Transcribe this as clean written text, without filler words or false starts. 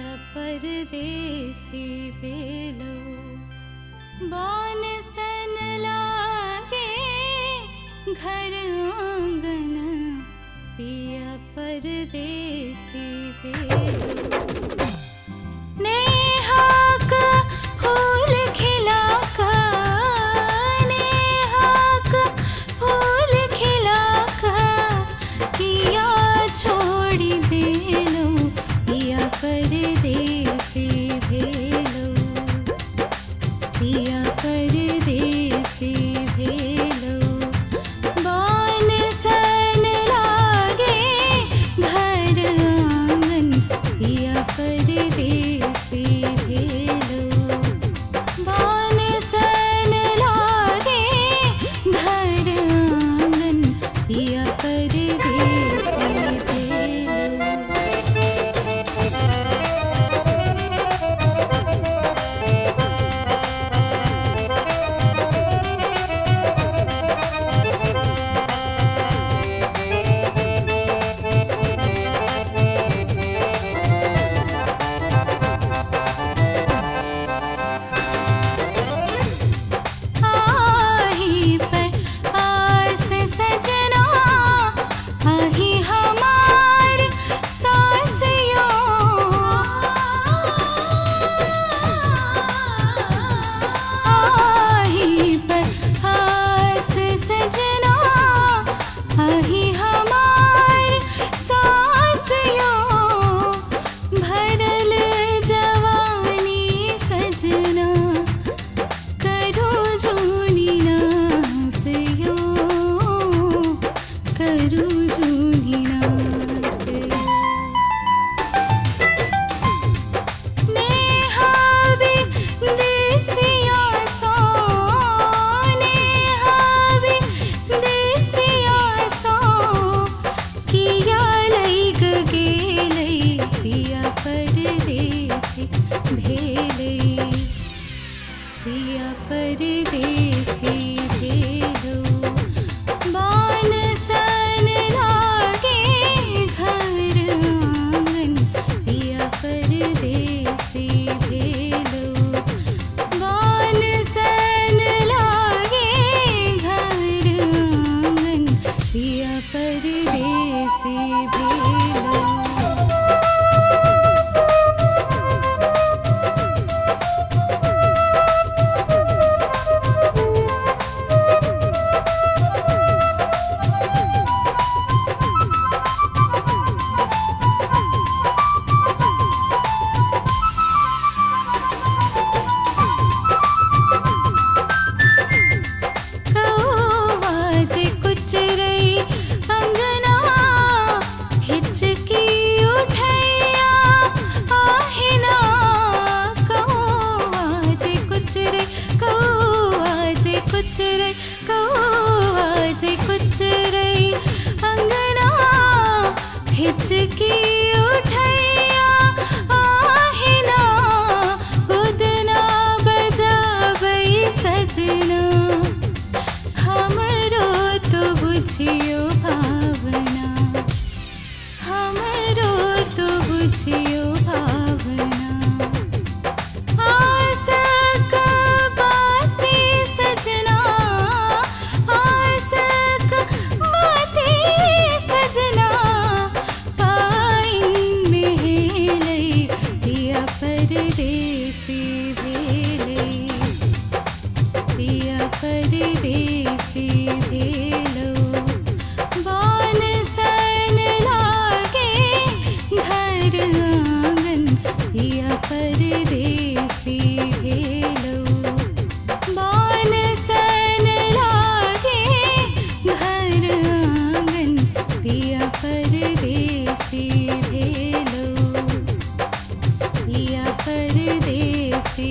पिया परदेसी बेलो बान सन लागे घर आंगन पिया परदेसी बेलो नेहा का फूल खिला कर नेहा का फूल खिला कर किया छोड़ दे लो पिया परदेसी भेलो पिया परदेसी भेलो बान सन लागे घर आंगन पिया परदेसी भेलो बान सन लागे घर आंगन पिया परदेसी भेलो। पिया परदेसी भेलो बान सन लागे घर आंगन पिया परदेसी भेलो बान सन लागे घर आंगन पिया परदेसी भेलो। हिचकी उठैया आहिना गुदना बजाबई सजना हमरो तो बुझियो भावना हमरो तो बुझियो भावना परदेसी भेले पिया परदेसी भेलो बान सन लागे घर आंगन पिया परदेसी भेलो बान सन लागे घर आंगन पिया परदेसी भेलो पिया परदेसी।